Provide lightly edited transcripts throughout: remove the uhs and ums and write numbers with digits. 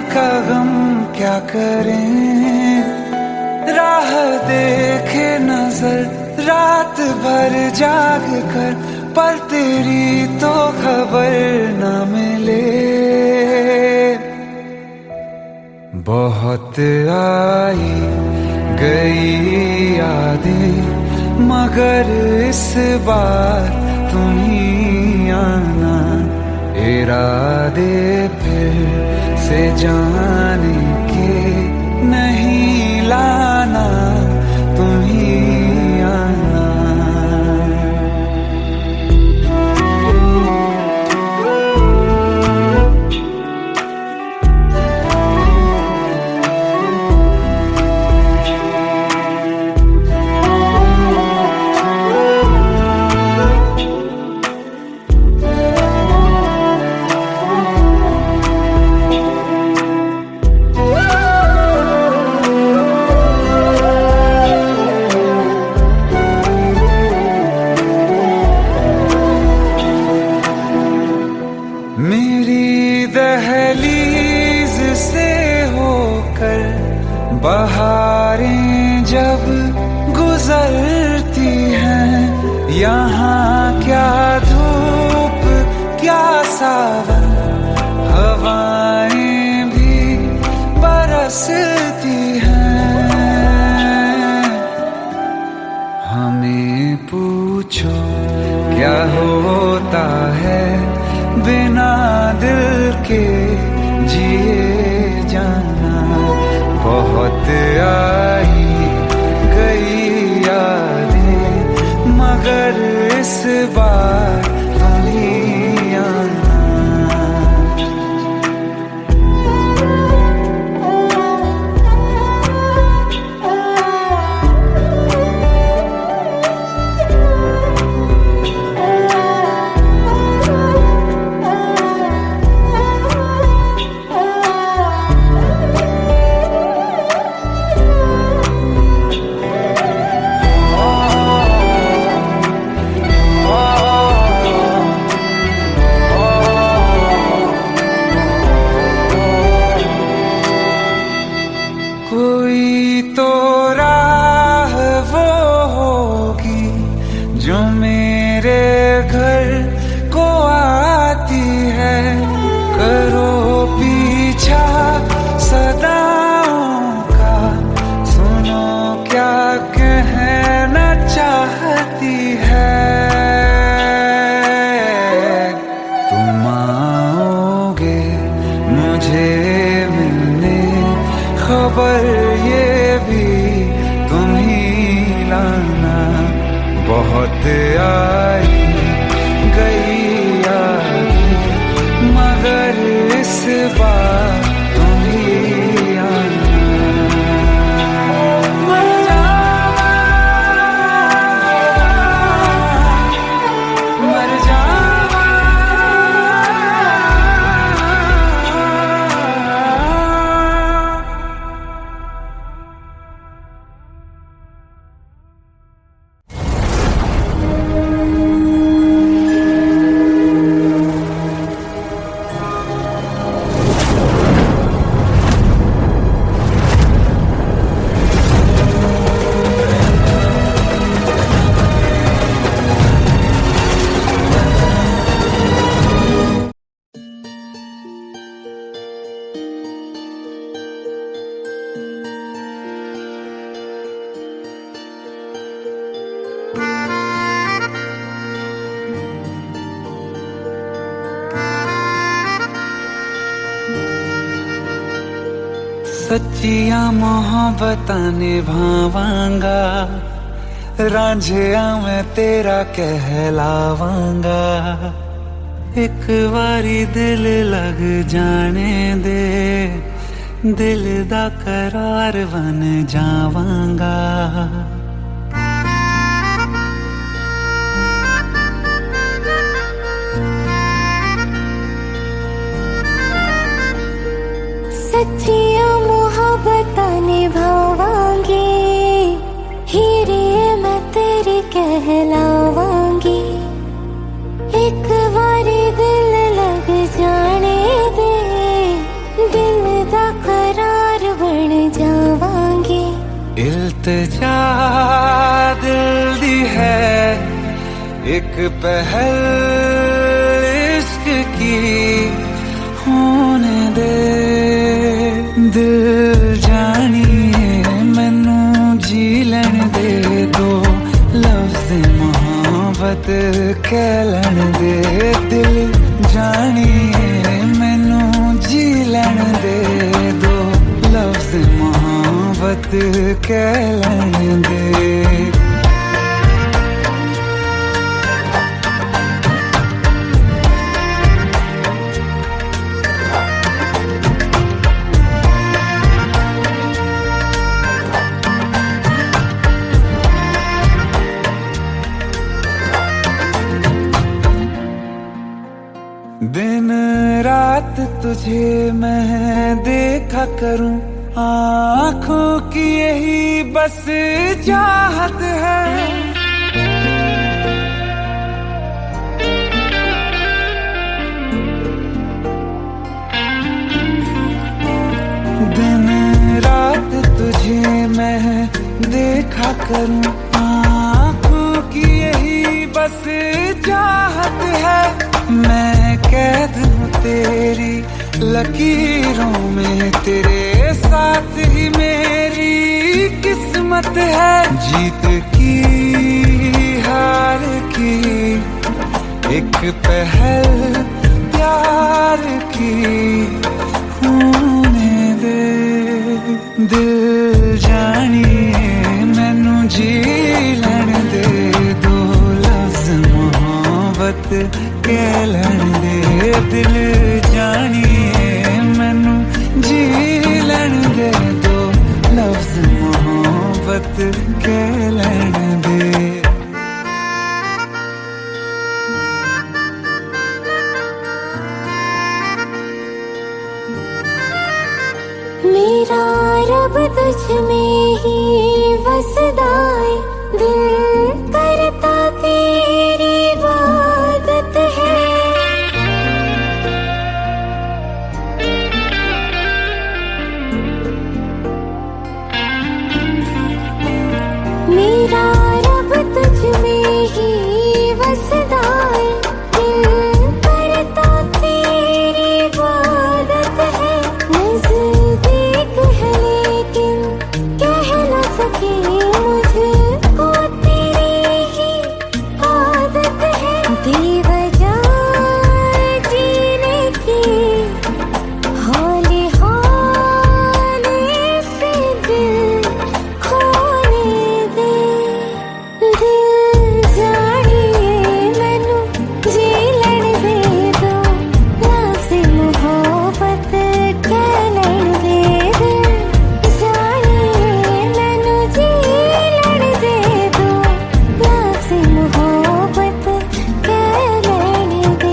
का गम क्या करें, राह देखे नजर रात भर जाग कर, पर तेरी तो खबर न मिले। बहुत आई गई यादें मगर इस बार तुम ही आना, इरादे फिर से जाने के नहीं लाना, तुम ही आना। मेरी दहलीज से होकर बहारें जब गुजरती हैं, यहाँ क्या धूप क्या सावन, हवाएं भी बरसती हैं। हमें पूछो क्या होता है बिना दिल के जिए जाना। बहुत आई गई यादें मगर इस बार तुम ही आना। कोई तो राह वो होगी जो मेरे घर को आती है, करो पीछा सदाओं का, सुनो क्या कहना चाहती है। तुम आओगे मुझे मिलने, खबर ये भी तुम ही लाना। बहुत आई गई यादें मगर इस बार तुम ही आना। मर जावा, मर जावा। सच्चिया मोहब्बतां निभावांगा, रांझिया मैं तेरा कहलावांगा। एक बारी दिल लग जाने दे, दिल दा करार बन जावांगा। सच्चिया मोहब्बतां निभावांगी, हीरे मैं तेरी कहलावांगी। एक बारी दिल लग जाने दे, दिल दा इल्तिजा दिल दी है एक पहल इश्क की होने दे दिल जानिए मैनू जी लैन दे दो लफ्ज़ मोहब्बत कह लैन दे दिल जानिए मैनू जी लैन दे दो लफ्ज़ मोहब्बत कह लैन दे दिन रात तुझे मैं देखा करूं आँखों की यही बस चाहत है दिन रात तुझे मैं देखा करूं आँखों की यही बस चाहत है मैं कैद हूँ तेरी लकीरों में तेरे साथ ही मेरी किस्मत है जीत की हार की एक पहल प्यार की होने दे दिल जानिए मैनू जी लैन दे दो लफ्ज़ मोहब्बत कह लैन दे दिल जानिए मैनू जी लैन दे दो लफ्ज़ मोहब्बत कह लैन दे मेरा रब तुझ में ही वसदा है दिल करता तेरी इबादत है मेरा रब तुझ में ही वसदा है दिल करता तेरी इबादत है नज़दीक है लेकिन कह न सके मुझको तेरी ही आदत है बेवजह जीने की हौले हौले से दिल खोने दे दिल जानिए मैनू जी लैन दे दो लफ्ज़ मोहब्बत कह लैन दे दिल जानिए मैनू जी लैन दे दो लफ्ज़ मोहब्बत कह लैन दे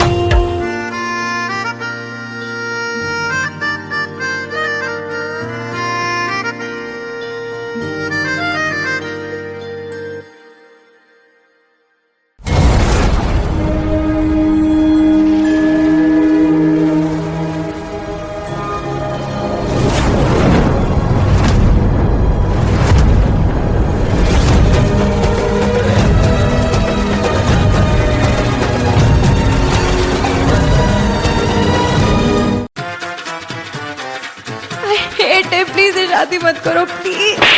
हेट है प्लीज ये शादी मत करो please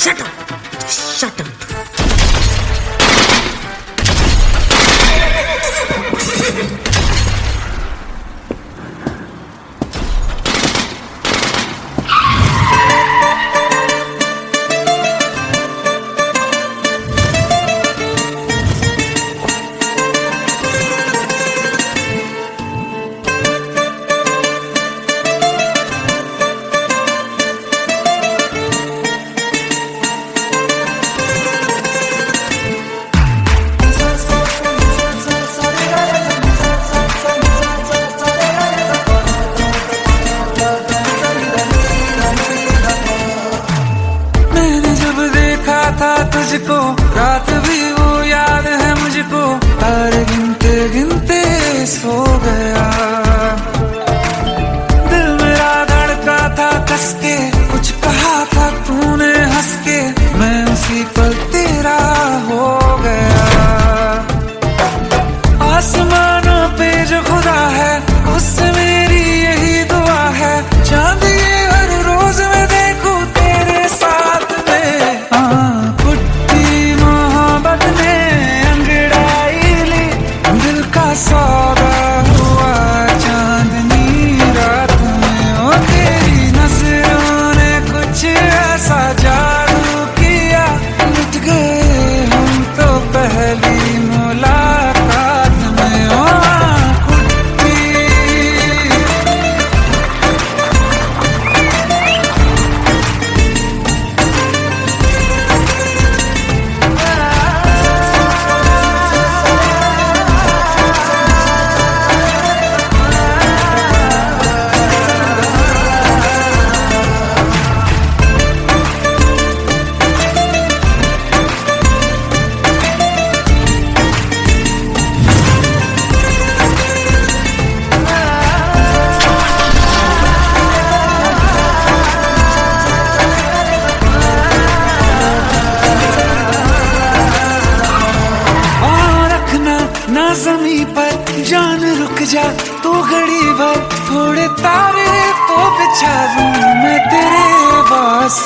Shut up! Shut up! था तुझको रात भी वो याद है मुझको तारे गिनते गिनते सो गया दिल मेरा धड़का था कस के कुछ कहा था तूने हंस के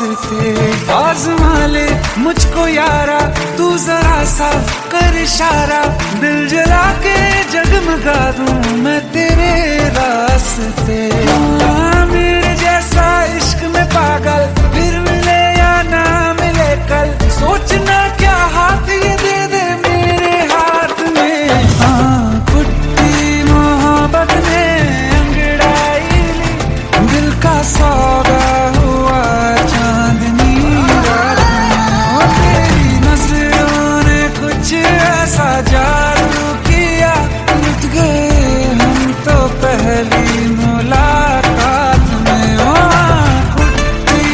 वास्ते आजमा ले मुझको यारा, तू जरा सा कर इशारा, दिल जला के जगमगा दूं मैं तेरे रास्ते। मेरे जैसा इश्क में पागल फिर मिले या ना मिले कल, सोचना क्या हाथ ये दे दे मेरे हाथ में। कुट्टी मोहब्बत ने अंगड़ाई ली, दिल का सौदा हुआ चांदनी रात में। तेरी नजरों ने कुछ ऐसा जादू किया, लुट गए हम तो पहली मुलाकात में। कुट्टी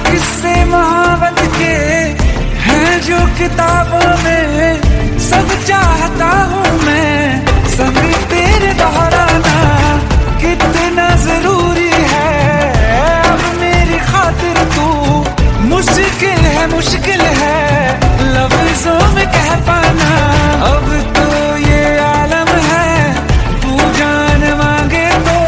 किस्से मोहब्बत के हैं जो किताबों में, सब चाहता हूँ मैं संग तेरे दोहराना, कितना जरूरी है अब मेरी खातिर तू। मुश्किल है लफ्जों में कह पाना, अब तो ये आलम है तू जान मांगे तो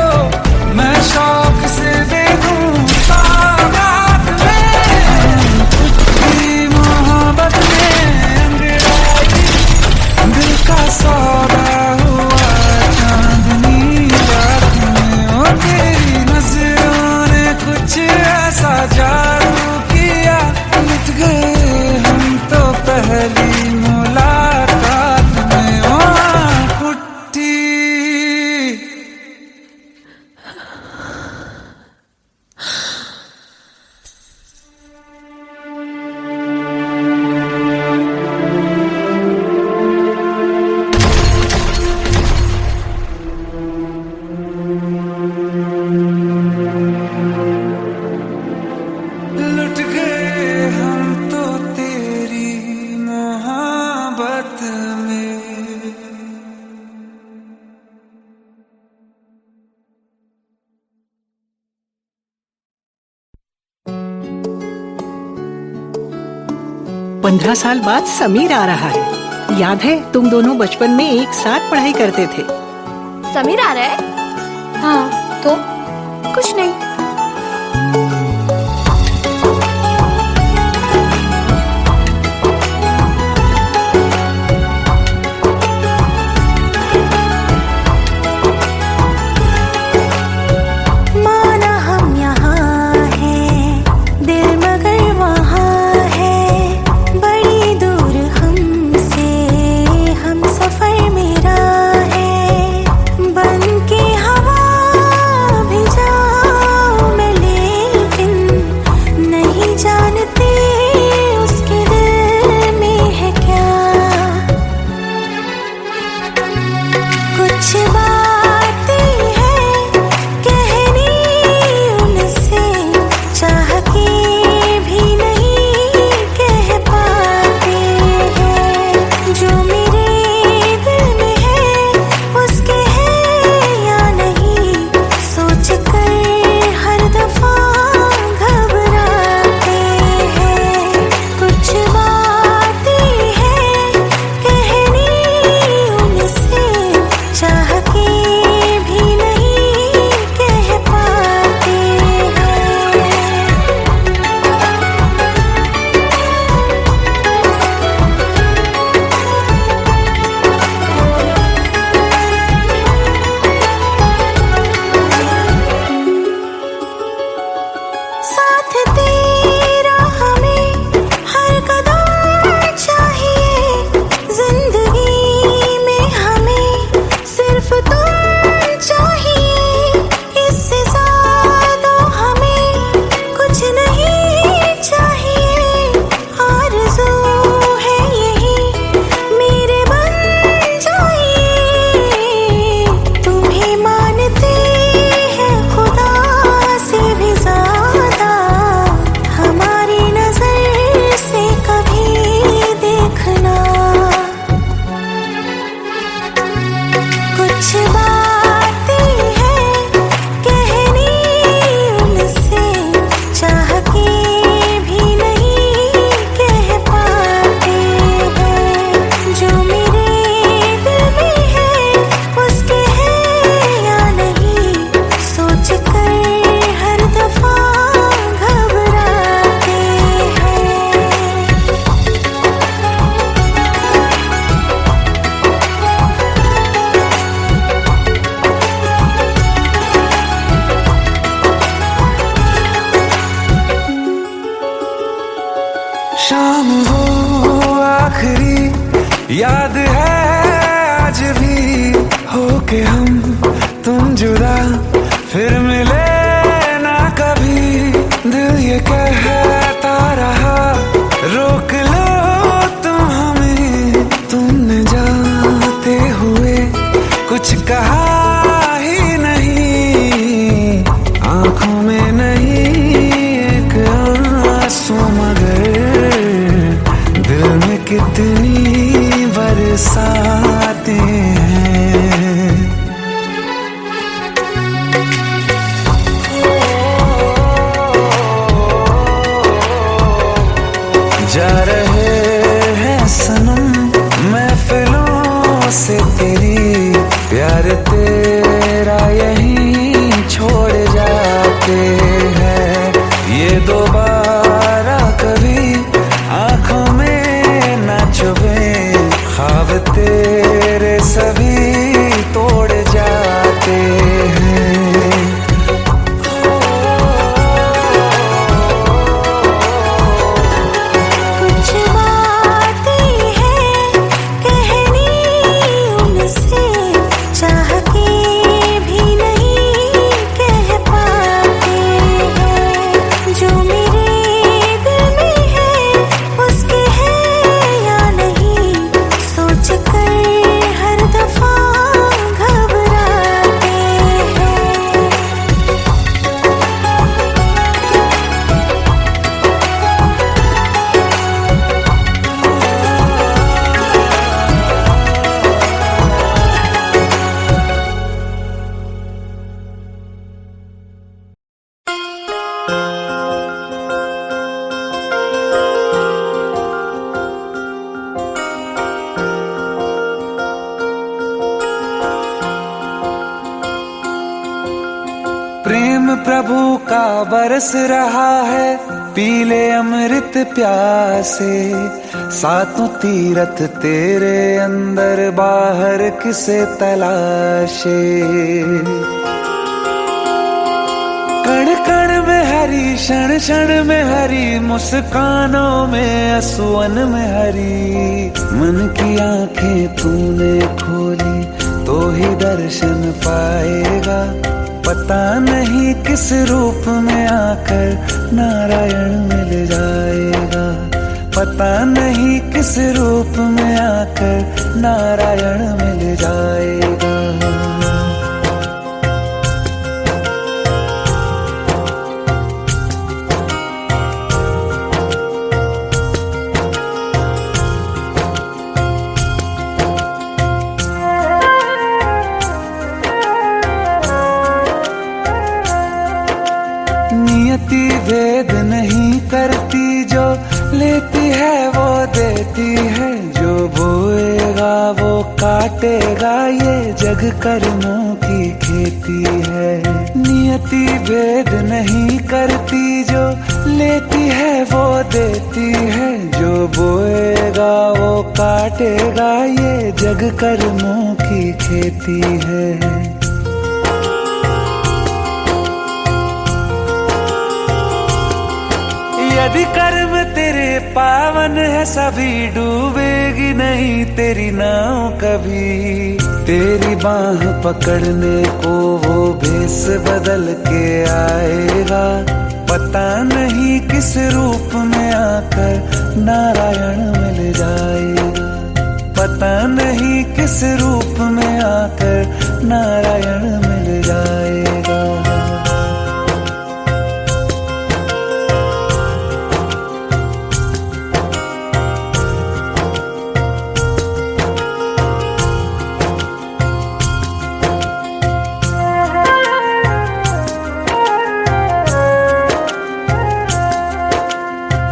मैं शौक से दे दूं सौगात में। तेरी मोहब्बत में अंगड़ाई, दिल का सौदा हुआ चांदनी रात में। तेरी नजरों ने कुछ ऐसा जादू किया, लुट गए हम तो पहली मुलाकात में। कुट्टी लुट गए हम तो तेरी मोहब्बत में। पंद्रह साल बाद समीर आ रहा है। याद है तुम दोनों बचपन में एक साथ पढ़ाई करते थे। समीर आ रहा है? हाँ तो कुछ नहीं। माना हम यहाँ हैं, दिल मगर वहाँ है, बड़ी दूर हमसे हम सफर मेरा है। बन के हवा भी जा शाम वो आखिरी याद है आज भी, होके हम तुम जुदा फिर मिले ना कभी। दिल ये कहता रहा रोक लो तुम हमें, तुमने जाते हुए कुछ कहा ही नहीं। आंखों में नहीं एक आंसू मगर दिल में कितनी बरसाते हैं। जा रहे हैं सनम महफिलों से तेरी, प्यार तेरा यहीं छोड़ जाते हैं। ये दोबारा कभी आंखों में ना चुभे, ख्वाब तेरे सभी तोड़ जाते हैं। कुछ बातें हैं कहनी उनसे, चाह के भी नहीं कह पाते हैं। जो मेरे दिल में है उसके है या नहीं, सोच कर हर दफा घबराते हैं। प्रेम प्रभु का बरस रहा है, पीले अमृत प्यासे। सातों तीरथ तेरे अंदर बाहर किसे तलाशे। कण कण में हरी क्षण क्षण में हरी, मुस्कानों में असुवन में हरी। मन की आंखें तूने खोली तो ही दर्शन पाएगा, पता नहीं किस रूप में आकर नारायण मिल जाएगा। पता नहीं किस रूप में आकर नारायण मिल जाएगा। नियति भेद नहीं करती, जो लेती है वो देती है। जो बोएगा वो काटेगा, ये जग कर्मों की खेती है। नियति भेद नहीं करती, जो लेती है वो देती है। जो बोएगा वो काटेगा, ये जग कर्मों की खेती है। यदि कर्म तेरे पावन है, सभी डूबेगी नहीं तेरी नाव कभी। तेरी बाह पकड़ने को वो भेष बदल के आएगा, पता नहीं किस रूप में आकर नारायण मिल जाएगा। पता नहीं किस रूप में आकर नारायण मिल जाएगा।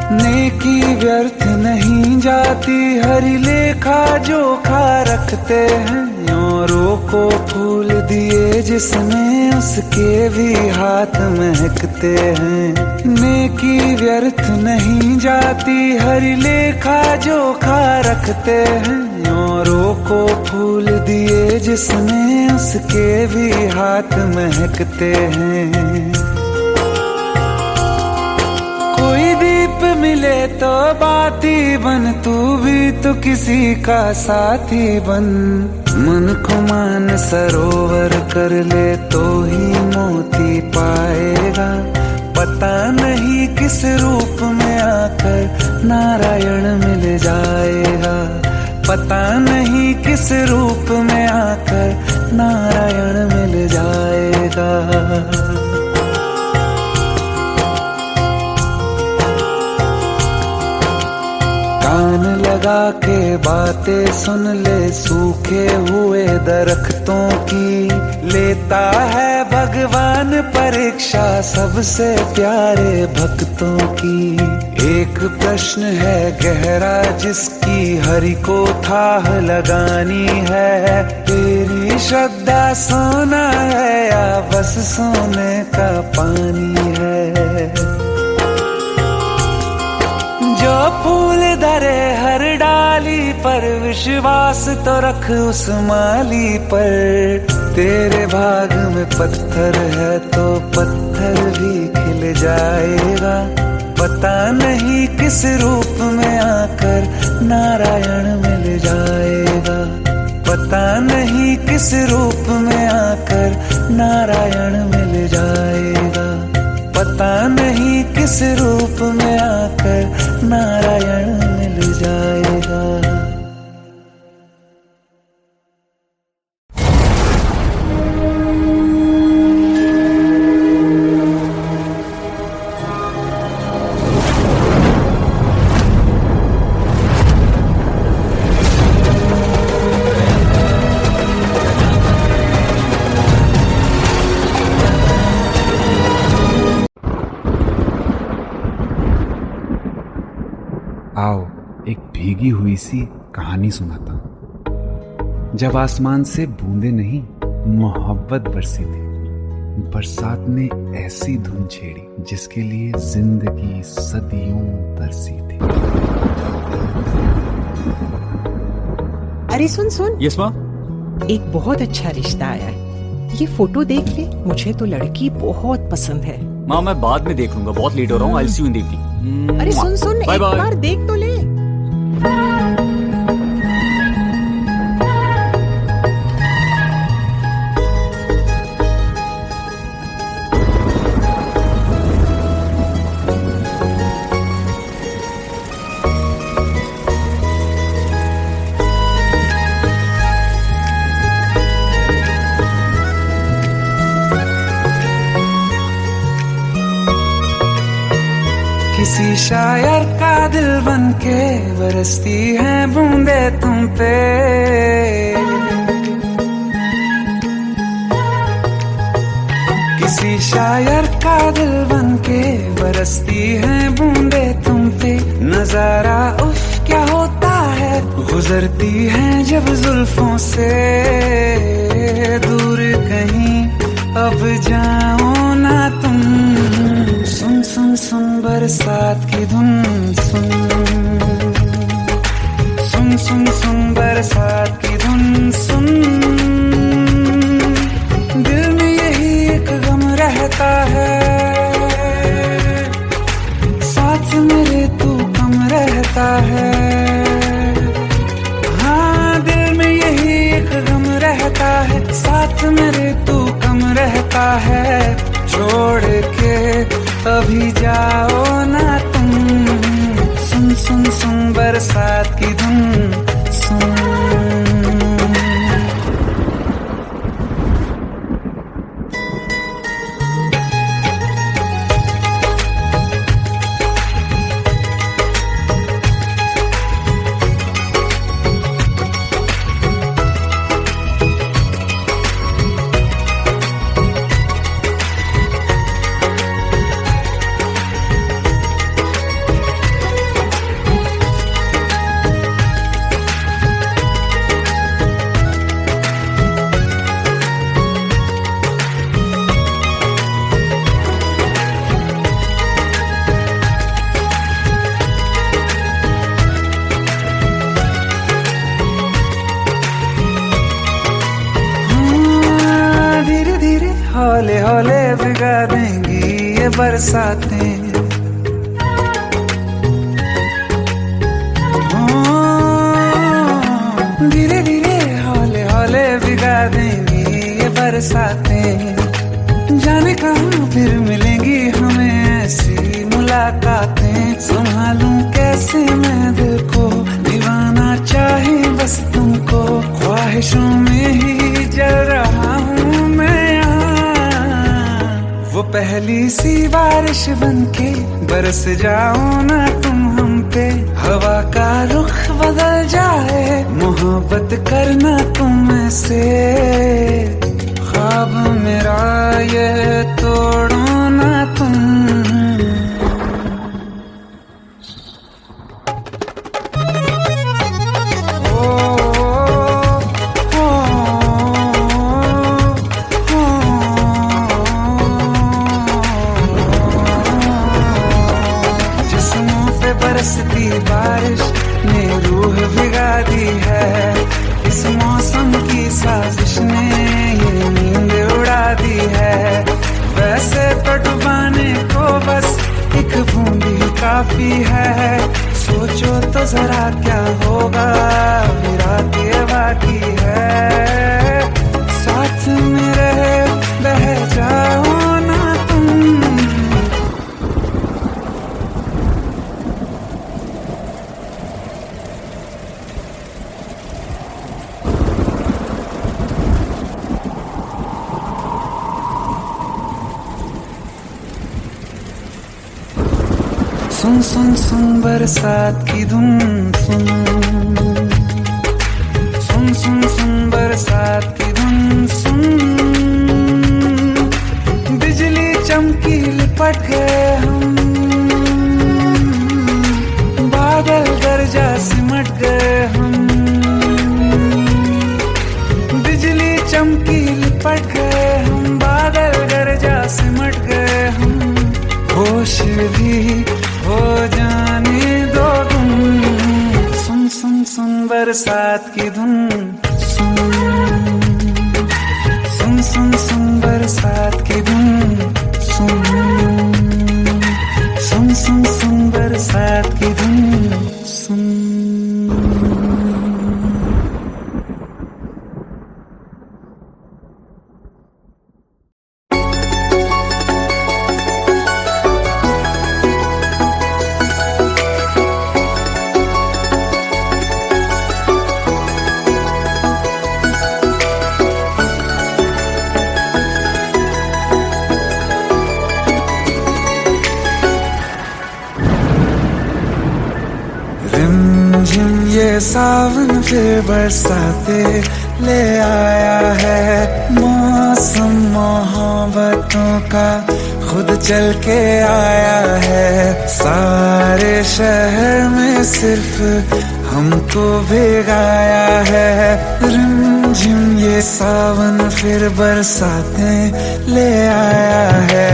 नेकी व्यर्थ नहीं जाती, हरि लेखा जोखा रखते हैं। औरों को फूल दिए जिसमें, उसके भी हाथ महकते हैं। नेकी व्यर्थ नहीं जाती, हरि लेखा जोखा रखते हैं। औरों को फूल दिए जिसमें, उसके भी हाथ महकते हैं। कोई दीप रूप मिले तो बात ही बन, तू भी तो किसी का साथी बन। मन को मान सरोवर कर ले तो ही मोती पाएगा, पता नहीं किस रूप में आकर नारायण मिल जाएगा, पता नहीं किस रूप में आकर नारायण मिल जाएगा। कान लगा के बातें सुन ले सूखे हुए दरख्तों की, लेता है भगवान परीक्षा सबसे प्यारे भक्तों की। एक प्रश्न है गहरा जिसकी हरि को थाह लगानी है, तेरी श्रद्धा सोना है या बस सोने का पानी है। जो फूल धरे हर डाली पर, विश्वास तो रख उस माली पर। तेरे भाग में पत्थर है तो पत्थर भी खिल जाएगा, पता नहीं किस रूप में आकर नारायण मिल जाएगा, पता नहीं किस रूप में आकर नारायण मिल जाएगा, पता नहीं किस रूप में आकर नारायण मिल जाएगा। आओ एक भीगी हुई सी कहानी सुनाता हूं। जब आसमान से बूंदे नहीं मोहब्बत बरसी थी, बरसात ने ऐसी धुन छेड़ी जिसके लिए जिंदगी सदियों तरसी थी। अरे सुन सुन, यस माँ। एक बहुत अच्छा रिश्ता आया है, ये फोटो देख ले, मुझे तो लड़की बहुत पसंद है। माँ मैं बाद में देख लूंगा, बहुत लेट हो रहा हूँ। आई सी यू इन द इवनिंग। अरे सुन सुन, एक बार देख तो ले। किसी शायर का दिल बनके बरसती है बूंदे तुम पे, किसी शायर का दिल बनके बरसती है बूंदे तुम पे। नजारा उफ क्या होता है, गुजरती है जब जुल्फों से दूर कहीं अब जाओ ना तुम। सुन सुन सुन बरसात की धुन, सुन सुन सुन सुन बरसात की धुन सुन। दिल में यही एक गम रहता है, साथ मेरे तू कम रहता है। हाँ दिल में यही एक गम रहता है, साथ मेरे तू कम रहता है। छोड़ के अभी जाओ ना तुम, सुन सुन सुन बरसात की धुन सुन। हौले हौले भिगा देंगी ये बरसातें, धीरे धीरे हौले हौले भिगा देंगी ये बरसातें, जाने कहाँ फिर मिलेंगी हमें ऐसी मुलाकातें। संभालूं कैसे मैं दिल को, दीवाना चाहे बस तुमको, ख्वाहिशों में ही जल रहा हूँ मैं यहाँ। वो पहली सी बारिश बनके बरस जाओ ना तुम हम पे, हवा का रुख बदल जाए, मोहब्बत करना तुम से। ख्वाब मेरा ये तोड़ो ना तुम। बरसती बारिश ने रूह भिगा दी है, इस मौसम की साजिश ने ये नींद उड़ा दी है। वैसे तो डुबाने को बस एक बूंद ही काफी है, सोचो तो जरा क्या होगा, अभी रात ये बाकी है। साथ मेरे बह जाओ ना तुम। सुन सुन सुन बरसात की धुन सुन, सुन सुन सुन बरसात की धुन सुन। बिजली चमकी लिपट गए हम, बादल गरजा सिमट गए हम। बिजली चमकी लिपट गए हम, बादल गरजा सिमट गए हम। होश भी हो जाने दो तुम, सुन सुन सुन बरसात की धुन सुन, सुन सुन सुन बरसात की धुन सुन, सुन सुन सुन बरसात की धुन सुन। रिमझिम ये सावन फिर बरसाते ले आया है, मौसम मोहब्बतों का खुद चल के आया है। सारे शहर में सिर्फ हमको भिगाया है, रिमझिम ये सावन फिर बरसाते ले आया है।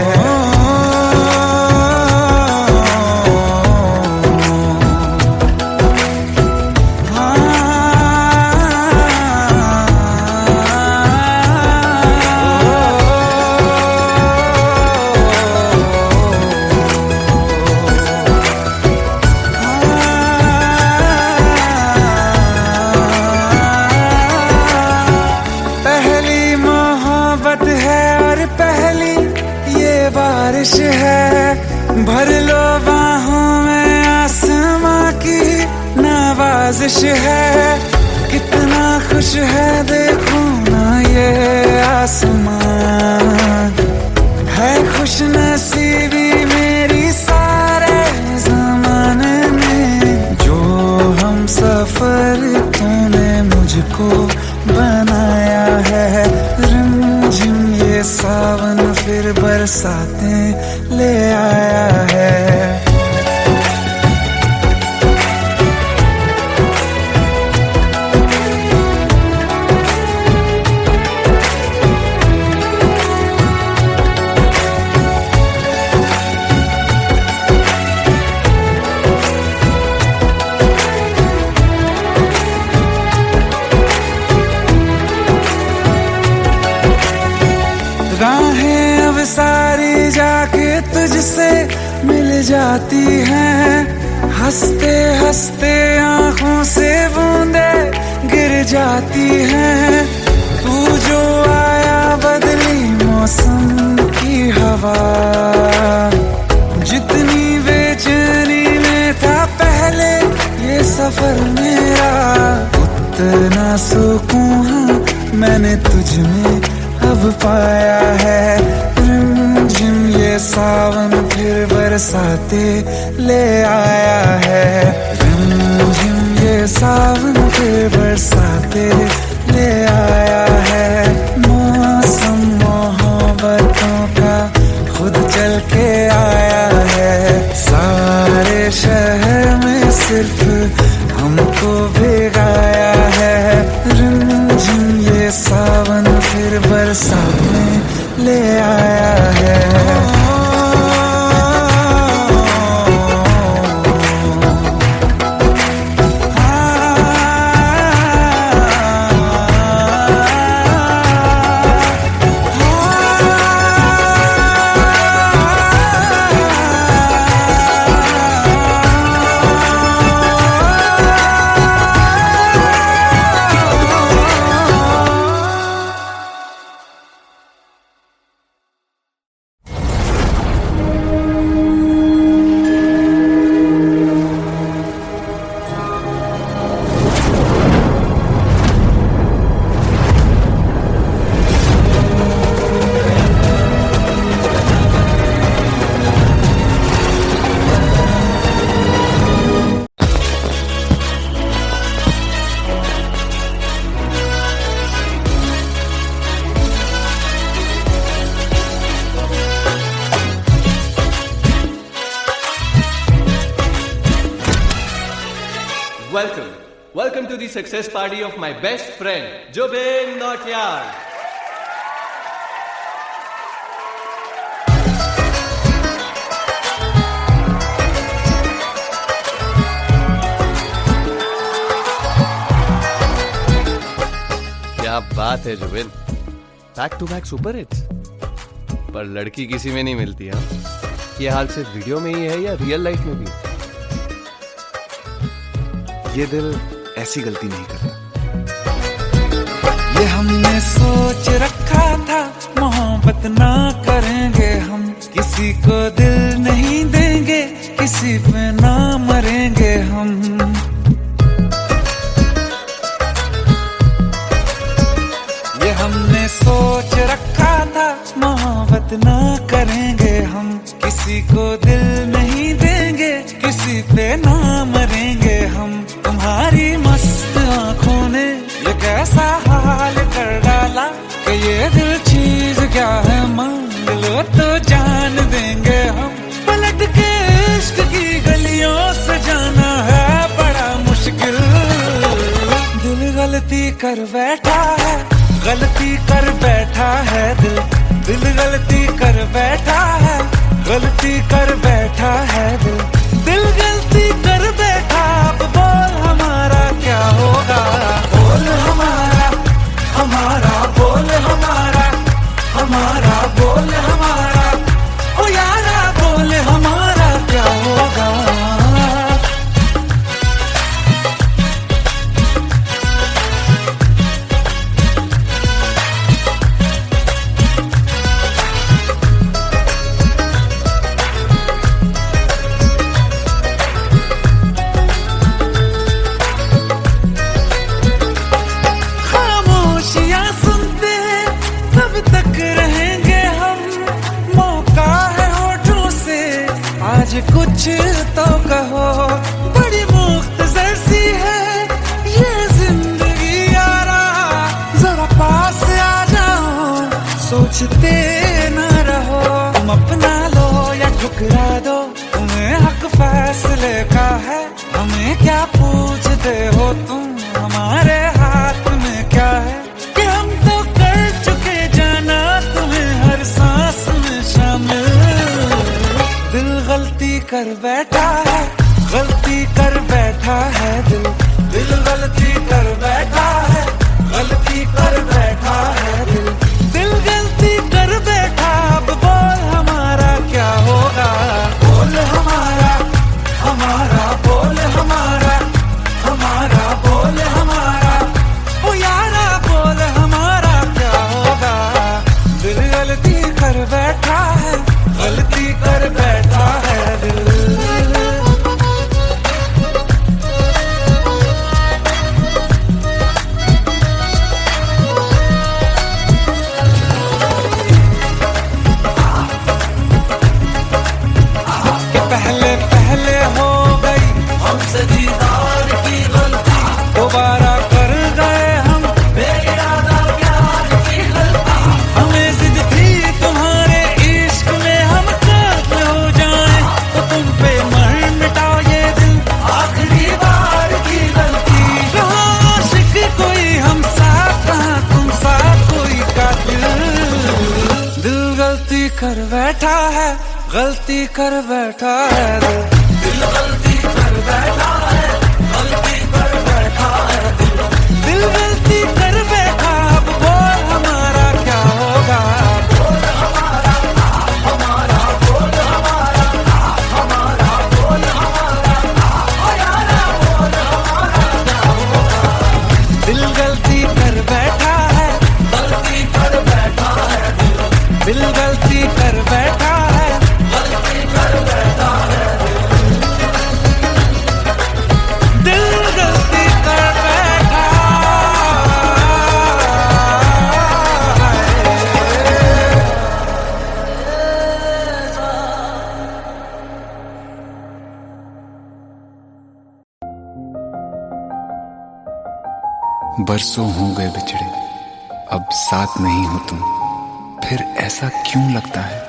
बारिश है भर लो बाहों में, आसमां की नवाजिश है। कितना खुश है देखो ना ये आसमां, है खुश नसीबी मेरी सारे ज़माने में। जो हम सफर तूने मुझको बनाया है, रिमझिम ये सावन फिर बरसातें ले आया है। राहें अब सारी जाके तुझसे मिल जाती हैं, हंसते हंसते आंखों से बूंदे गिर जाती हैं। तू जो आया बदली मौसम की हवा, जितनी बेचैनी में था पहले ये सफर मेरा, उतना सुकून मैंने तुझ में अब पाया है। रिमझिम ये सावन फिर बरसाते ले आया है। रिमझिम ये सावन फिर बरसाते ले आया है। मौसम मोहब्बतों का खुद चल के आया है। सारे शहर में सिर्फ हमको भिगाया है। रिमझिम ये सावन फिर बरसात में ले आया है। Welcome to the success party of my best friend, Jubin Nautiyal. क्या बात है Zubin, back to back super hits. पर लड़की किसी में नहीं मिलती। हाँ, ये हाल सिर्फ वीडियो में ही है या रियल लाइफ में भी? ये दिल ऐसी गलती नहीं करता। ये हमने सोच रखा था मोहब्बत ना करेंगे हम, किसी को दिल नहीं देंगे, किसी पे ना मरेंगे हम। ये हमने सोच रखा था मोहब्बत ना करेंगे हम, किसी को दिल नहीं देंगे, किसी पे ना मरेंगे हम। तुम्हारी मस्त आंखों ने ये कैसा हाल कर डाला कि ये दिल चीज क्या है, मांग लो तो जान देंगे हम। पलट के इश्क की गलियों से जाना है बड़ा मुश्किल। दिल गलती कर बैठा है, गलती कर बैठा है दिल। दिल गलती कर बैठा है, गलती कर बैठा है दिल। दिल गलती कर बैठा, अब बोल हमारा क्या होगा। बोल हमारा, हमारा बोल हमारा, हमारा बोल हमारा, ओ यारा बोल हमारा क्या होगा। कुछ तो कहो, बड़ी मुख्तसर सी है ये जिंदगी यारा। जरा पास आ जाओ, सोचते न रहो। तुम अपना लो या ठुकरा दो, तुम्हें हक फैसले का है। हमें क्या पूछते हो तुम, हमारे हाथ में क्या है कि हम तो कर चुके जाना तुम्हें हर सांस में शामिल। दिल गलती कर बैठा है, गलती कर बैठा है दिल। दिल गलती कर बैठा है, गलती कर बैठा है दिल। दिल गलती कर बैठा, अब बोल हमारा क्या होगा। बोल हमारा, हमारा बोल हमारा, हमारा बोल हमारा, ओ गलती कर बैठा है दिल गलती कर बैठा है, गलती कर बैठा है दिल गलती कर बैठा। अब बोल हमारा क्या होगा, बोल हमारा हमारा, बोल हमारा हमारा, बोल हमारा यारा, बोल हमारा क्या होगा। दिल गलती कर बैठा है, गलती कर बैठा है दिल गलती कर बैठा है, गलती कर बैठा है दिल गलती कर बैठा बरसों हो गए बिछड़े, अब साथ नहीं हो तुम, फिर ऐसा क्यों लगता है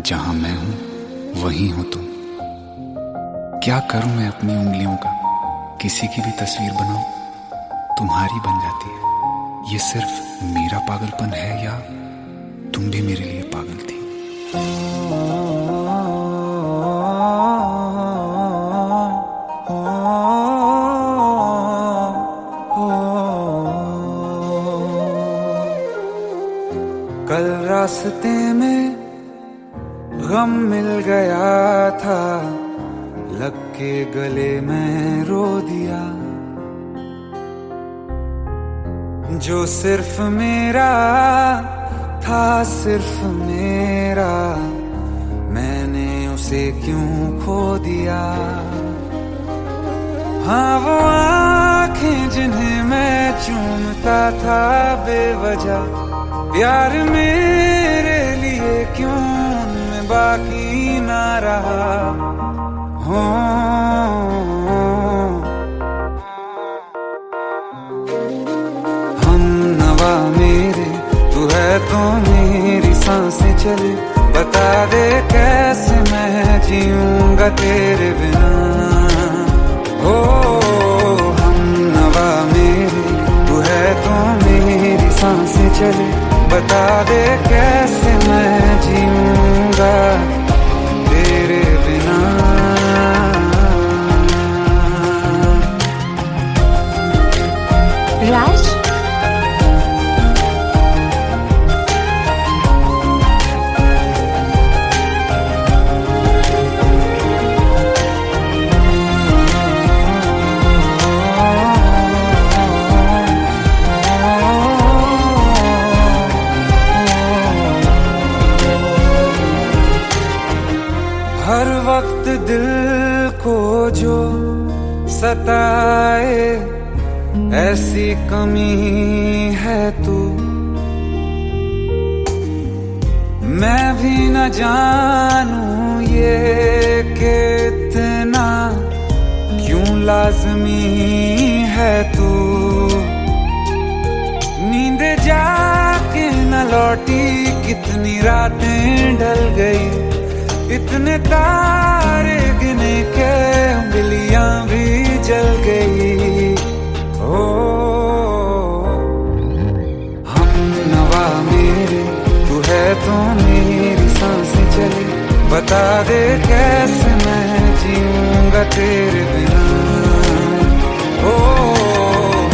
जहां मैं हूं वहीं हो तुम। क्या करूं मैं अपनी उंगलियों का, किसी की भी तस्वीर बनाऊं तुम्हारी बन जाती है। ये सिर्फ मेरा पागलपन है या तुम भी मेरे लिए पागल थी। कल रास्ते में गम मिल गया था, लग के गले में रो दिया। जो सिर्फ मेरा था, सिर्फ मेरा, मैंने उसे क्यों खो दिया। हाँ वो आँखें जिन्हें मैं चूमता था बेवजह, प्यार मेरे लिए क्यों उनमें बाकी ना रहा। हो हम नवा मेरे, तू है तो मेरी सांसें चले, बता दे कैसे मैं जीऊंगा तेरे बिना। हो हम नवा मेरे, तू है तो मेरी सांसें चले, बता दे कैसे मैं जीऊंगा तेरे बिना। राज, हर वक्त दिल को जो सताए, ऐसी कमी है तू। मैं भी न जानूं ये कि इतना क्यों लाज़मी है तू। नींद जाके न लौटी, कितनी रातें ढल गई, इतने तारे गिने के उंगलियां भी जल गई। ओ हम नवा मेरे, तू है तो मेरी सांसें चली, बता दे कैसे मैं जीऊंगा तेरे बिना। ओ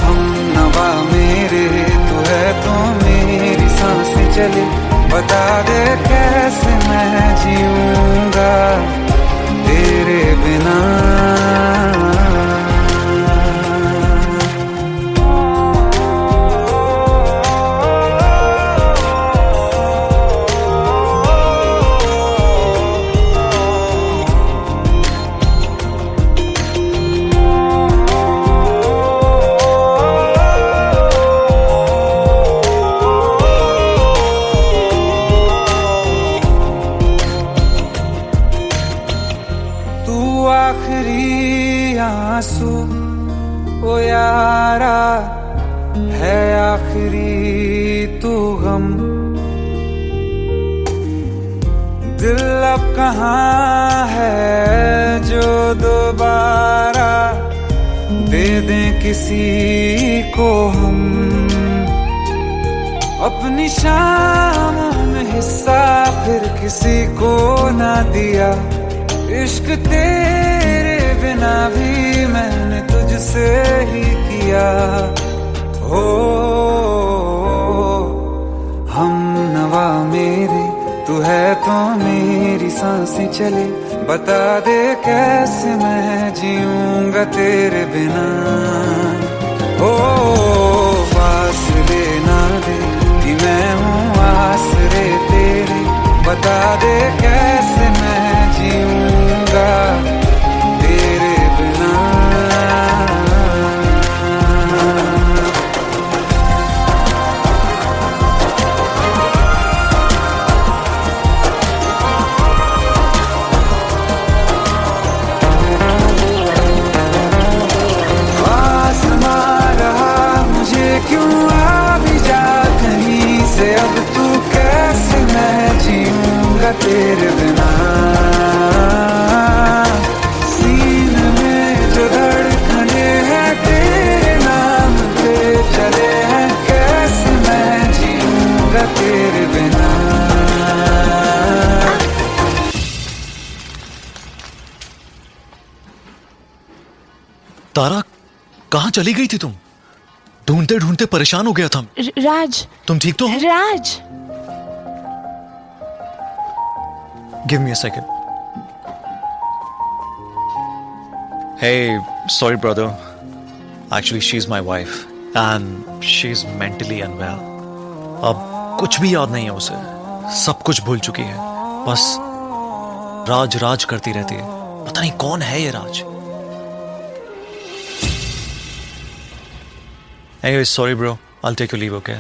हम नवा मेरे, तू है तो मेरी सांसें चली, बता दे कैसे मैं जीऊंगा तेरे बिना। आंसू ओ यारा है आखिरी तू गम, दिल अब कहाँ है जो दोबारा दे दें किसी को हम। अपनी शामों में हिस्सा फिर किसी को ना दिया। इश्क तेरे बिना भी मैंने तुझसे ही किया। हो हम नवा मेरे, तू है तो मेरी सांसें चले। बता दे कैसे मैं जीऊंगा तेरे बिना। ओ फासले ना दे कि मैं हूँ आसरे तेरे। बता दे कैसे मैं जीऊंगा तेरे बिना। क्यों आ भी जा कहीं से, अब तू कैसे मैं जीऊंगा तेरे बिना। सीने में जो धड़कने हैं तेरे नाम पे चले हैं, कैसे मैं जीऊंगा तेरे बिना। तारा, कहाँ चली गई थी तुम? ढूंढते ढूंढते परेशान हो गया था। राज, तुम ठीक तो हो? Raj, give me a second. Hey, sorry brother. Actually, she's my wife and she's mentally unwell. अब कुछ भी याद नहीं है उसे, सब कुछ भूल चुकी है। बस राज राज करती रहती है। पता नहीं कौन है ये राज। Anyways, sorry bro. I'll take your leave, okay?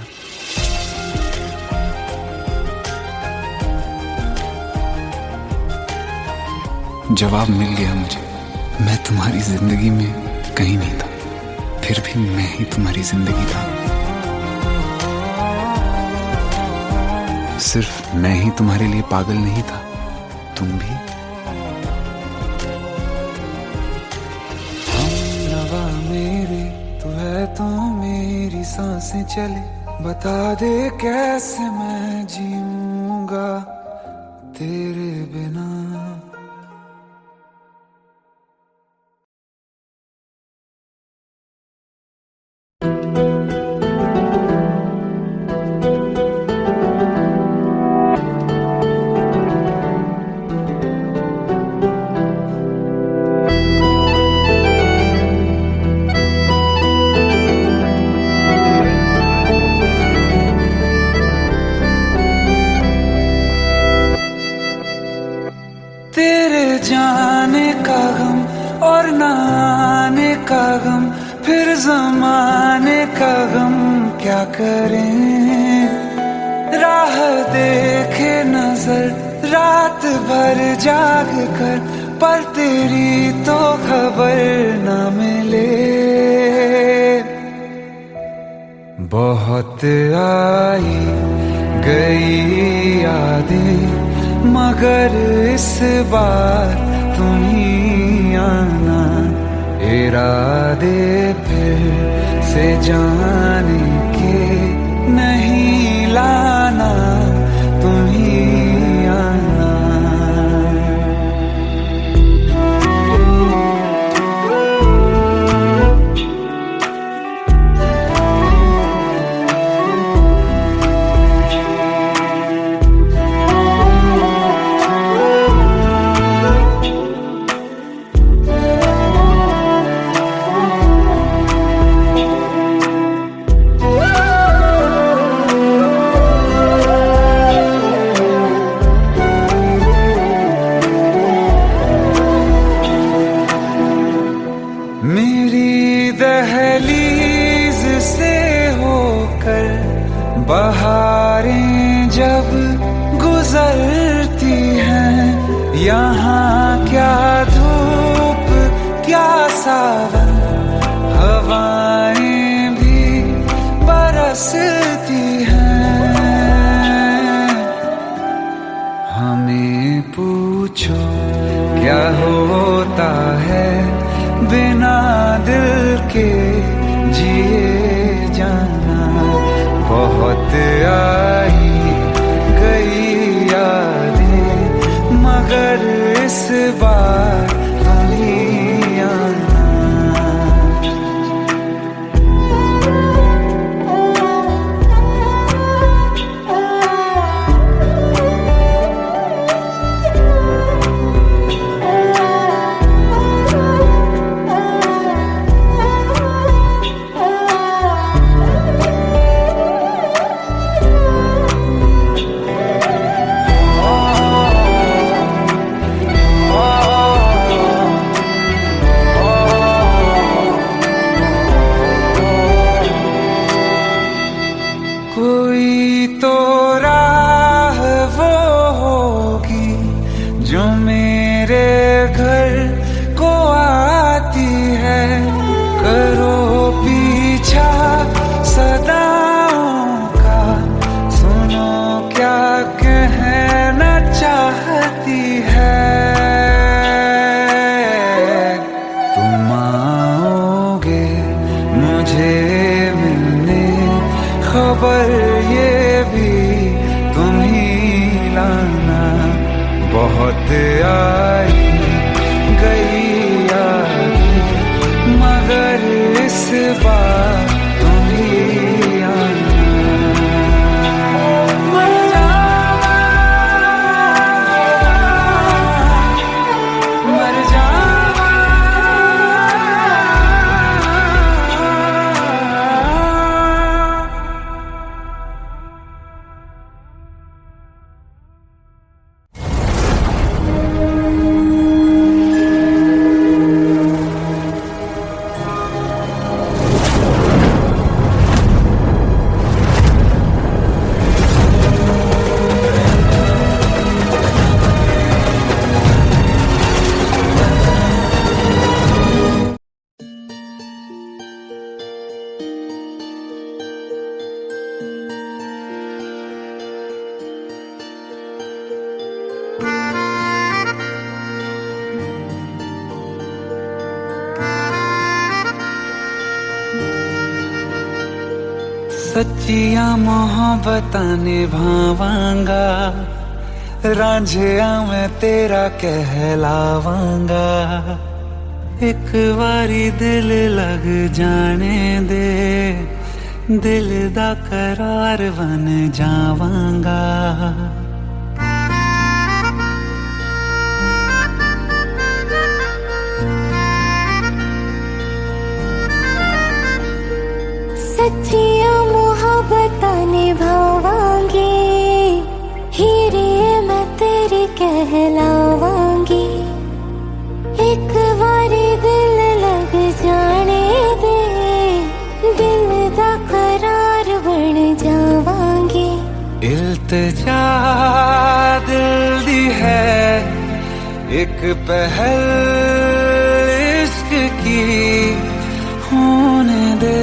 जवाब मिल गया मुझे। मैं तुम्हारी जिंदगी में कहीं नहीं था, फिर भी मैं ही तुम्हारी जिंदगी था। सिर्फ मैं ही तुम्हारे लिए पागल नहीं था, तुम भी। नवा मेरे, तू है तो मेरी सांसें चले। बता दे कैसे मैं जीऊंगा तेरे बिना। तेरे जाने का गम और न आने का गम, फिर जमाने का गम क्या करें। राह देखे नजर रात भर जाग कर, पर तेरी तो खबर न मिले। बहुत आई गई यादें, मगर इस बार तुम ही आना। इरादे फिर से जाने के नहीं लाना, तुम ही आना। मेरी दहलीज से होकर बहारें जब गुजरती हैं, यहाँ क्या धूप क्या सावन, हवाएं भी बरसती हैं। हमें पूछो क्या होता है बिना दिल के जिए जाना। बहुत बहुत आई गई यादें, मगर इस बार तुम ही आना। कोई तो राह वो होगी जो मेरे घर को आती है, करो पीछा सदाओं का, सुनो क्या कहना चाहती है। तुम आओगे मुझे मिलने, खबर ये भी तुम ही लाना। बहुत आई गई यादें, मगर इस बार तुम ही आना। मर जावा, मर जावा। सच्चिया मोहब्बतां निभावांगा, रांझिया मैं तेरा कहलावांगा। एक बारी दिल लग जाने दे, दिल दा करार बन जावांगा। सच्चिया मोहब्बतां निभावांगी, हीरे मैं तेरी कहलावांगी। एक बारी दिल लग जाने दे, दिल दा करार बन जावांगी। इल्तिजा दिल दी है एक पहल इश्क की, होने दे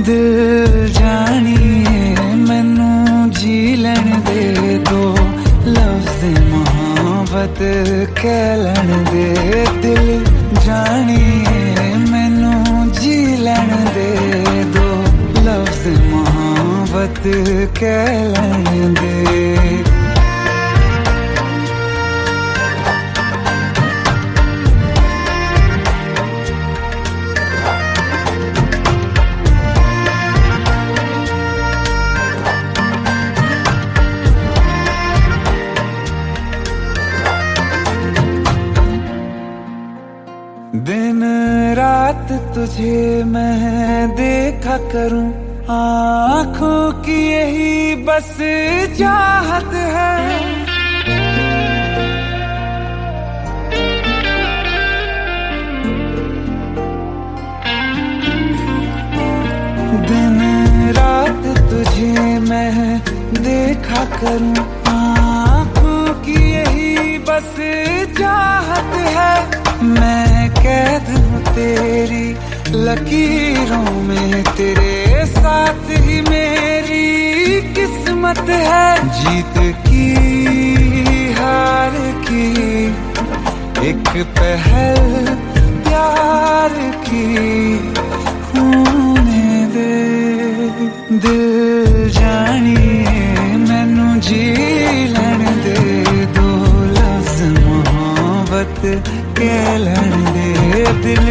दिल जानिए मैनू जी लैन दे। दो लफ्ज़ मोहब्बत कह लैन दे, दिल जानिए मैनू जी लैन दे। दो लफ्ज़ मोहब्बत कह लैन दे। दिन रात तुझे मैं देखा करूं, आँखों की यही बस चाहत है। दिन रात तुझे मैं देखा करूं, आँखों की यही बस चाहत है। मैं कैद हूँ तेरी लकीरों में, तेरे साथ ही मेरी किस्मत है। जीत की हार की एक पहल प्यार की होने दे। दिल जानिए मैनू जी लैण दे दो लफ्ज मोहब्बत कह लैण दे दिल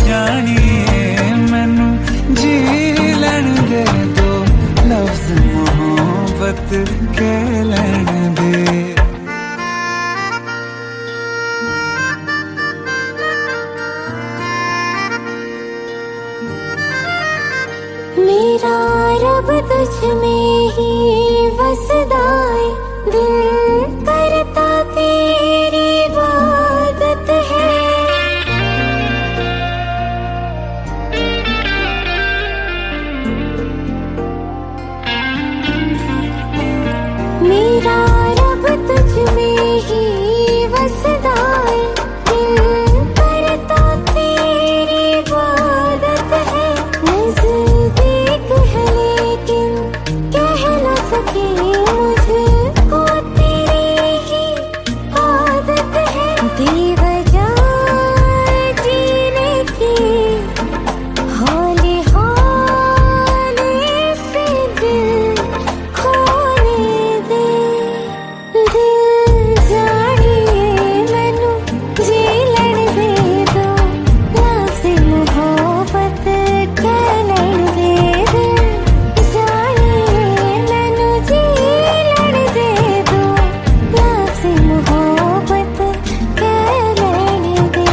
जानिए मैनू जी लैण दे दो लफ्ज मोहब्बत कह लैण दे। मेरा रब तुझ में ही वसदा है, दिल करता तेरी इबादत है। मेरा रब तुझ में ही वसदा है, दिल करता तेरी इबादत है। नज़दीक है लेकिन कह न सके मुझको तेरी ही आदत है। बेवजह जीने की हौले हौले से दिल खोने दे। दिल जानिए मैनू जी लैण दे दो लफ्ज़ मोहब्बत कह लैण दे। दिल जानिए मैनू जी लैण दे दो लफ्ज़ मोहब्बत कह लैण दे।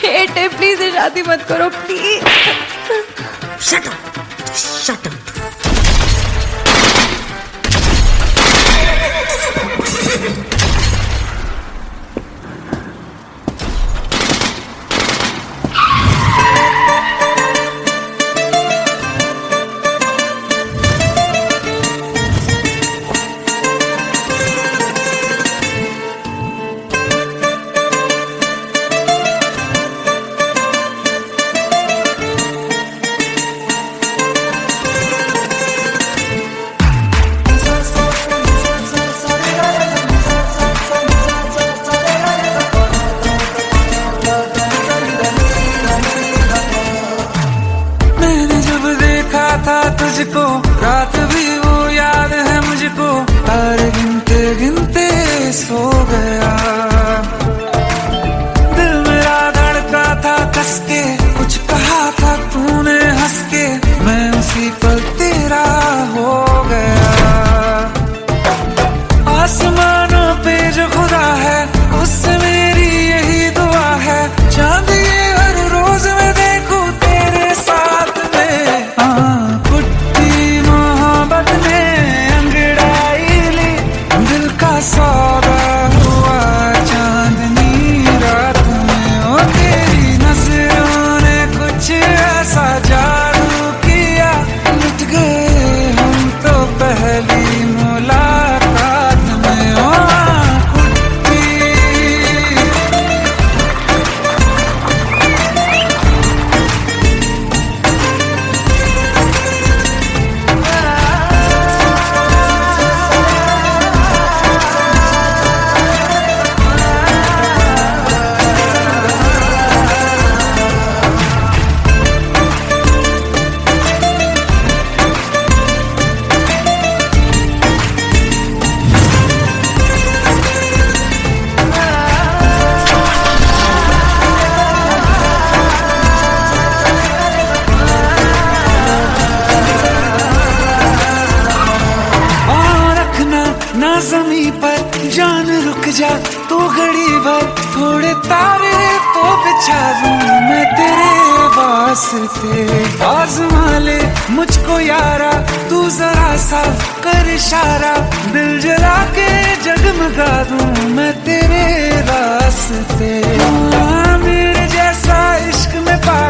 हेट है, प्लीज ये शादी मत करो please. Shut up, shut up. मैंने जब देखा था तुझको रात भी वो याद है मुझको, तारे गिनते गिनते सो गया। दिल मेरा धड़का था कस के, कुछ कहा था तूने हंस के, मैं उसी पल तेरा हो गया। आसमानों पे जो खुदा है उससे मेरी यही दुआ है, चांद ये हर रोज मैं देखूं तेरे साथ में। पुट्टी मोहब्बत ने अंगड़ाई ली, दिल का सौदा हुआ चांदनी रात में। ओ तेरी नजरों ने कुछ ऐसा जादू किया, लुट गए हम तो पहली मुलाकात में। ओ कुट्टी ना ज़मीं पर जान रुक जा तू घड़ी भर, थोड़े तारे तो बिछा दूं मैं तेरे वास्ते। आज़मा ले मुझको यारा तू जरा सा कर इशारा, दिल जला के जगमगा दूं मैं तेरे रास्ते। मेरे जैसा इश्क में पा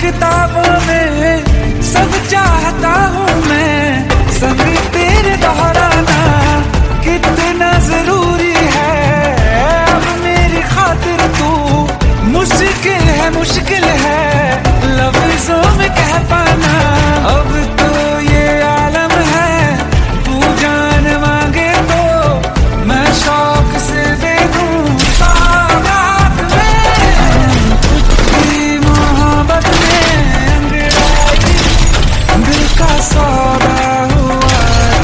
किताबों में सब चाहता हूँ मैं, संग तेरे दोहराना कितना जरूरी है। अब मेरी खातिर तू मुश्किल है लफ्जों में कह पाना। अब तो ये आलम है, तू जान मांगे तो मैं शौक से दे दूं सौगात में। तेरी मोहब्बत में अंगड़ाई दिल का सौदा हुआ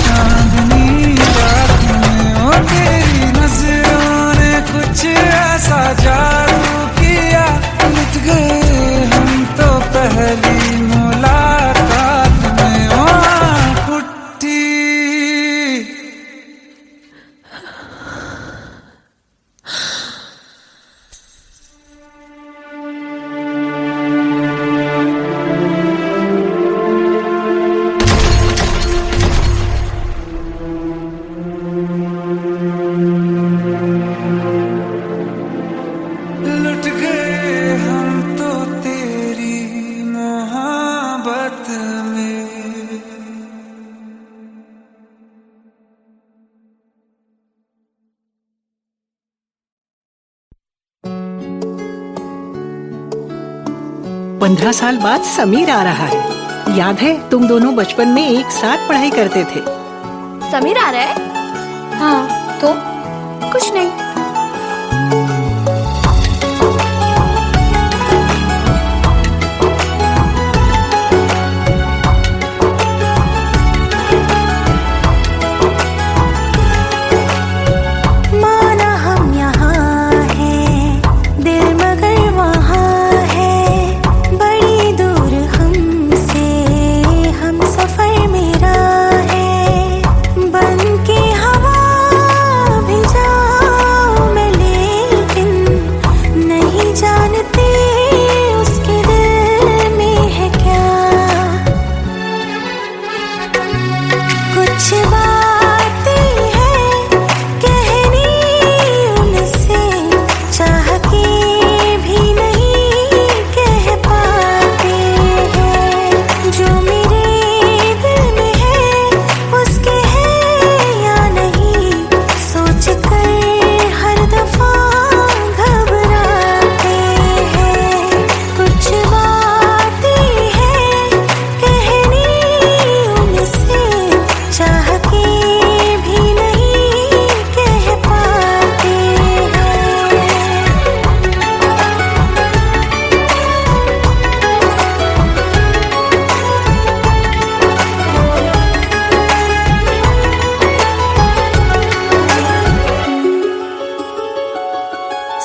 चांदनी रात में। ओ तेरी नजरों ने कुछ ऐसा जादू किया, लुट गए हम तो पहली मुलाकात में। ओ फुट्टी लुट गए हम तो तेरी मोहब्बत में। पंद्रह साल बाद समीर आ रहा है। याद है तुम दोनों बचपन में एक साथ पढ़ाई करते थे। समीर आ रहा है? हाँ तो कुछ नहीं। माना हम यहाँ हैं, दिल मगर वहाँ है, बड़ी दूर हमसे हम सफर मेरा है। बन के हवा भी जाऊं मैं, लेकिन नहीं जानते उसके दिल में है क्या। कुछ बातें हैं कहनी उनसे, चाह के भी नहीं कह पाते हैं। जो मेरे दिल में है उसके है या नहीं, सोच कर हर दफा घबराते हैं। कुछ बातें हैं कहनी उनसे, चाह के भी नहीं कह पाते हैं।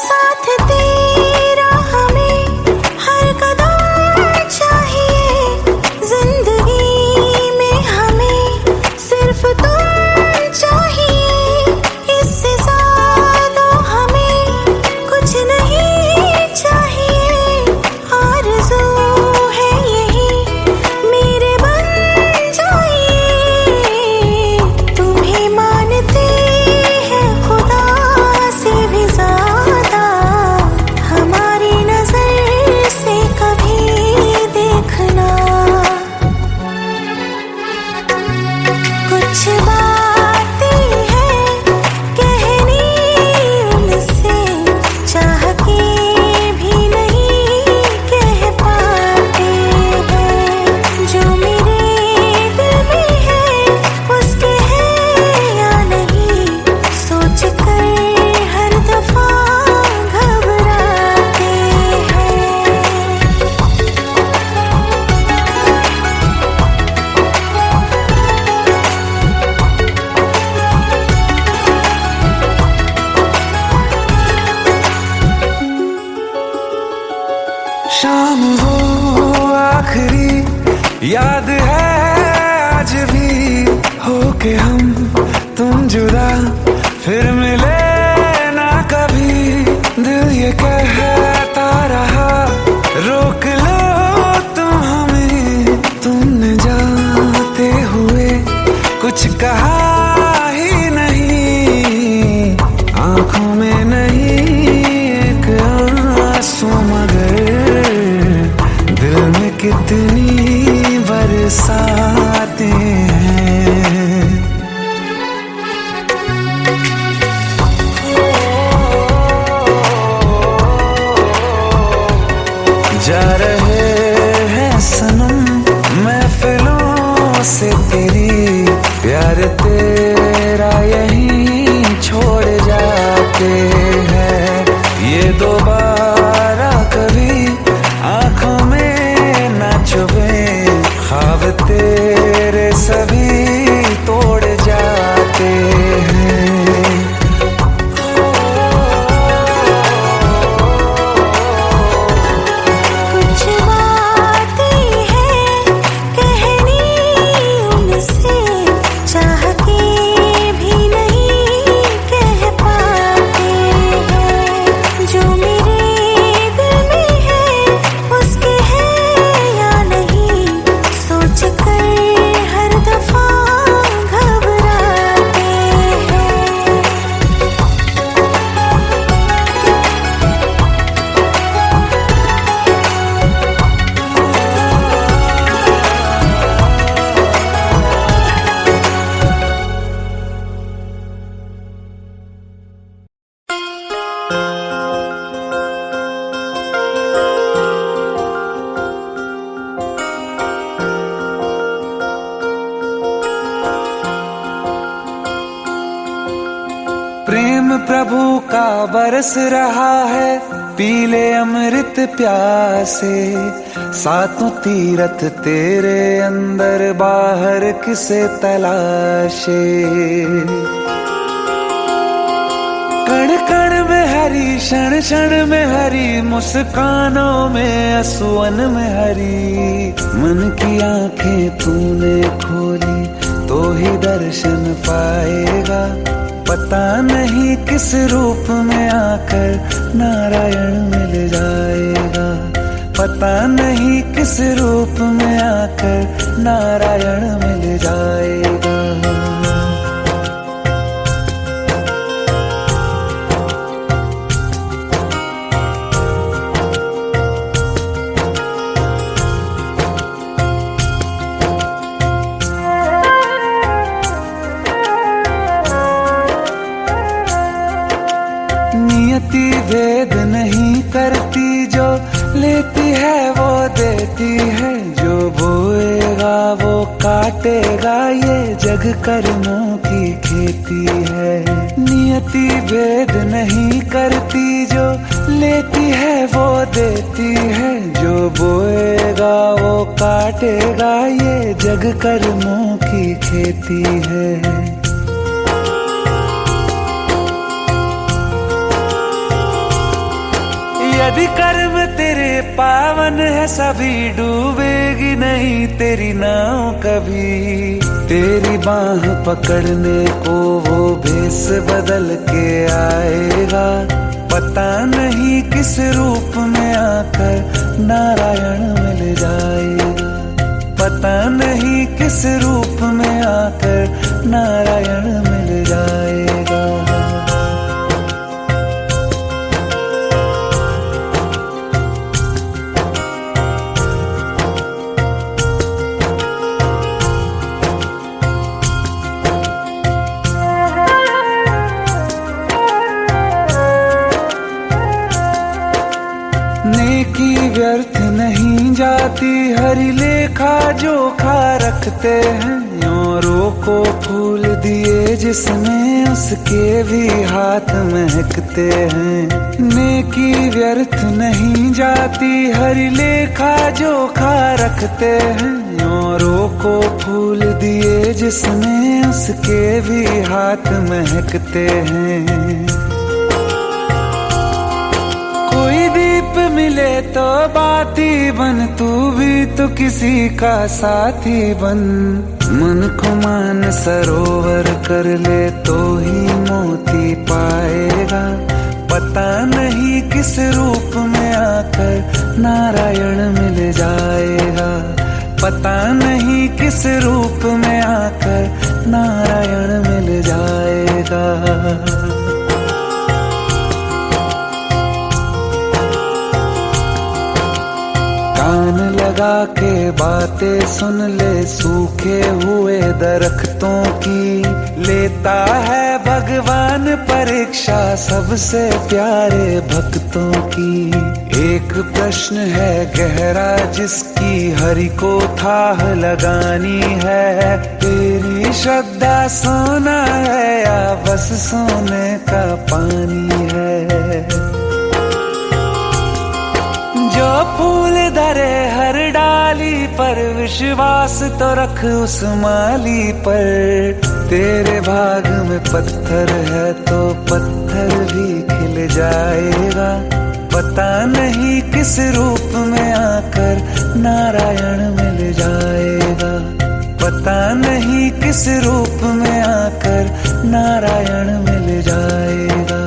साथ तेरा हमें हर कदम चाहिए, जिंदगी में हमें सिर्फ तुम चाहिए। इससे ज्यादा हमें कुछ नहीं चाहिए। आरज़ू है यही मेरे बन जाइए, तुम्हें मानते हैं खुदा से भी ज्यादा। हमारी नजर से कभी देखना। कुछ बातें हैं कहनी उनसे, चाह के भी नहीं कह पाते हैं। जो मेरे दिल में है उसके है या नहीं, सोच कर हर दफा घबराते हैं। शाम वो आखिरी याद है आज भी, होके हम तुम जुदा फिर मिले ना कभी। दिल ये कहता रहा रोक लो तुम हमें, तुमने जाते हुए कुछ कहा ही नहीं। आंखों में नहीं एक आंसू मगर दिल में जा रहे हैं सनम महफिलों से तेरी, प्यार तेरा यही छोड़ जाते हैं। ये दोबारा कभी आंखों में ना चुभे, ख्वाब तेरे सभी तोड़ जाते हैं। कुछ बातें हैं कहनी उनसे, चाह के भी नहीं कह पाते हैं। जो मेरे दिल में है उसके है या नहीं, सोच कर हर दफा घबराते हैं। प्रेम प्रभु का बरस रहा है, पीले अमृत प्यासे। सातों तीरथ तेरे अंदर बाहर किसे तलाशे। कण कण में हरी, क्षण क्षण में हरी, मुस्कानों में असुवन में हरी। मन की आंखें तूने खोली तो ही दर्शन पाएगा। पता नहीं किस रूप में आकर नारायण मिल जाएगा। पता नहीं किस रूप में आकर नारायण मिल जाएगा। नियति भेद नहीं करती, जो लेती है वो देती है। जो बोएगा वो काटेगा, ये जग कर्मों की खेती है। नियति भेद नहीं करती, जो लेती है वो देती है। जो बोएगा वो काटेगा, ये जग कर्मों की खेती है। यदि कर्म तेरे पावन है, सभी डूबेगी नहीं तेरी नाव कभी। तेरी बाह पकड़ने को वो भेष बदल के आएगा। पता नहीं किस रूप में आकर नारायण मिल जाएगा। पता नहीं किस रूप में आकर नारायण मिल जाएगा। नेकी व्यर्थ नहीं जाती, हरि लेखा जोखा रखते हैं। औरों को फूल दिए जिसमें, उसके भी हाथ महकते हैं। नेकी व्यर्थ नहीं जाती, हरि लेखा जोखा रखते हैं। औरों को फूल दिए जिसमें, उसके भी हाथ महकते हैं। कोई दीप मिले तो बाती बन, तू भी तो किसी का साथी बन। मन को मान सरोवर कर ले तो ही मोती पाएगा। पता नहीं किस रूप में आकर नारायण मिल जाएगा। पता नहीं किस रूप में आकर नारायण मिल जाएगा। कान लगा के बातें सुन ले सूखे हुए दरख्तों की, लेता है भगवान पर परीक्षा सबसे प्यारे भक्तों की। एक प्रश्न है गहरा जिसकी हरि को थाह लगानी है। तेरी श्रद्धा सोना है या बस सोने का पानी है। जो फूल धरे हर डाली पर विश्वास तो रख उस माली पर। तेरे भाग में पत्थर है तो पत्थर भी खिल जाएगा। पता नहीं किस रूप में आकर नारायण मिल जाएगा। पता नहीं किस रूप में आकर नारायण मिल जाएगा।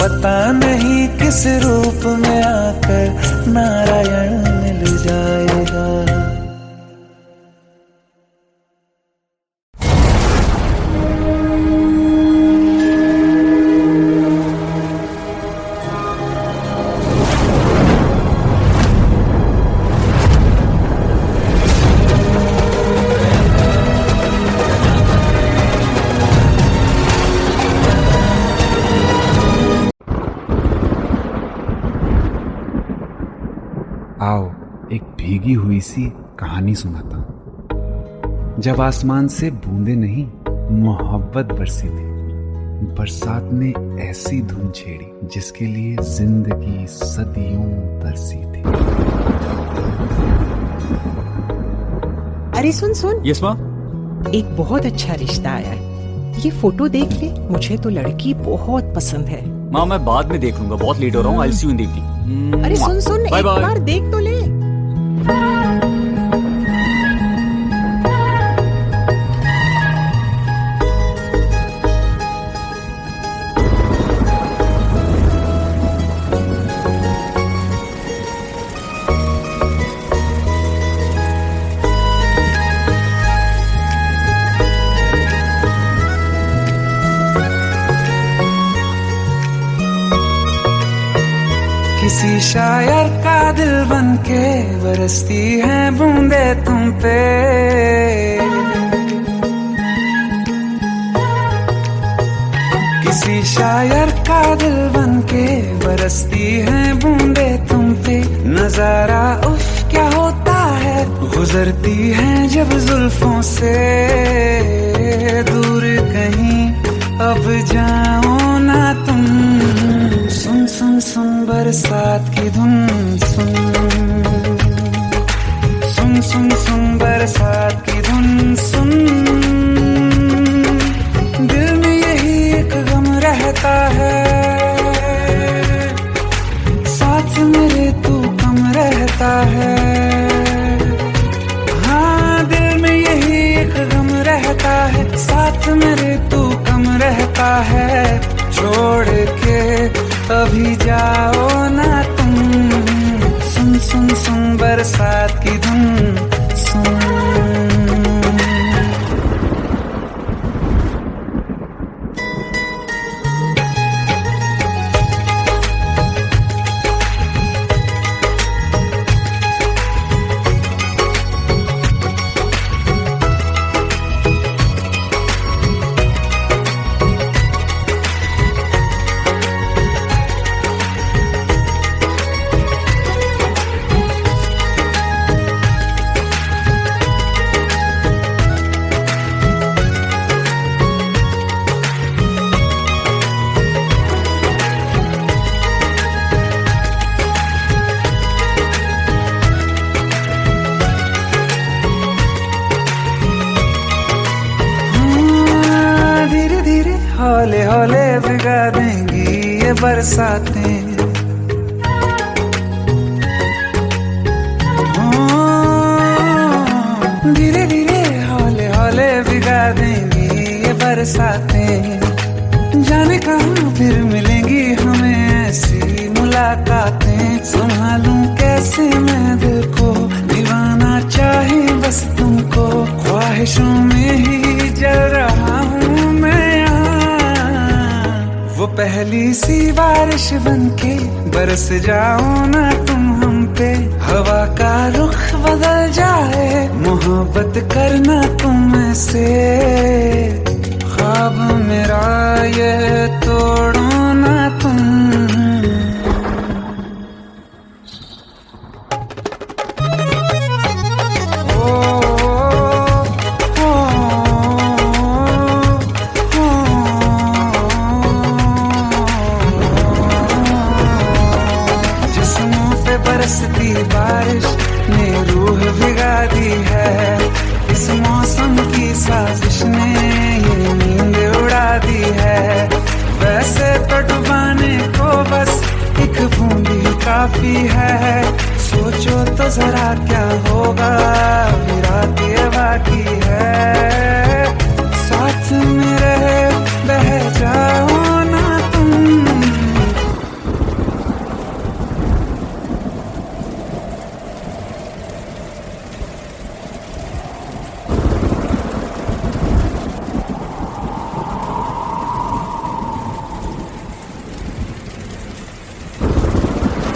पता नहीं किस रूप में आकर नारायण मिल जाएगा। आओ एक भीगी हुई सी कहानी सुनाता। जब आसमान से बूंदे नहीं मोहब्बत बरसी थी। बरसात ने ऐसी धुन छेड़ी जिसके लिए जिंदगी सदियों तरसी थी। अरे सुन सुन, यस माँ। एक बहुत अच्छा रिश्ता आया है। ये फोटो देख ले, मुझे तो लड़की बहुत पसंद है। माँ मैं बाद में देख लूंगा, बहुत लेट हो रहा हूँ। आई सी यू इन द इवनिंग। अरे सुन सुन, बाय एक बाय। बार देख तो ले। किसी शायर का दिल बनके बरसती है बूंदे तुम पे। किसी शायर का दिल बनके बरसती है बूंदे तुम पे। नजारा उफ क्या होता है, गुजरती है जब जुल्फों से। दूर कहीं अब जाओ ना तुम। सुन सुन सुन बरसात की धुन सुन। सुन सुन सुन बरसात की धुन सुन। दिल में यही एक गम रहता है, साथ मेरे तू कम रहता है। हाँ दिल में यही एक गम रहता है, साथ मेरे तू कम रहता है। छोड़ के अभी जाओ ना तुम। सुन सुन सुन बरसात की धुन सुन। हौले हौले भिगा देंगी ये बरसातें। धीरे धीरे हौले हौले भिगा देंगी ये बरसातें। जाने कहाँ फिर मिलेंगी हमें ऐसी मुलाकातें। संभालूं कैसे मैं दिल को, दीवाना चाहे बस तुमको। ख्वाहिशों में ही जल रहा हूँ मैं यहाँ। वो पहली सी बारिश बनके बरस जाओ ना तुम हम पे। हवा का रुख बदल जाए, मोहब्बत करना तुम से। ख्वाब मेरा ये तो तोड़ो ना तुम। जिस्मों पे बरसती बारिश ने रूह भिगा दी है, इस मौसम की साजिश ने ये नींद उड़ा दी है। वैसे तो डुबाने को बस एक बूंद ही काफी है, सोचो तो जरा क्या होगा अभी रात ये बाकी है। साथ मेरे बह जाओ ना तुम।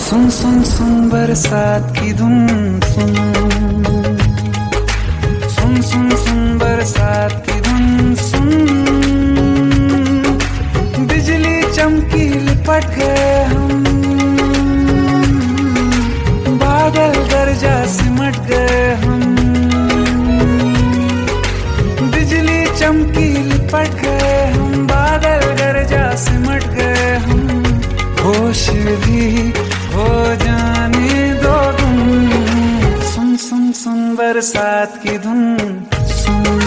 सुन सुन सुन बरसात की धुन सुन, सुन सुन सुन बरसात की धुन सुन। बिजली चमकी लिपट गए हम, बादल गरजा सिमट गए हम। बिजली चमकी लिपट गए हम, बादल गरजा सिमट गए हम। होश भी हो जाने दो तुम। सुन सुन सुन बरसात की धुन सुन।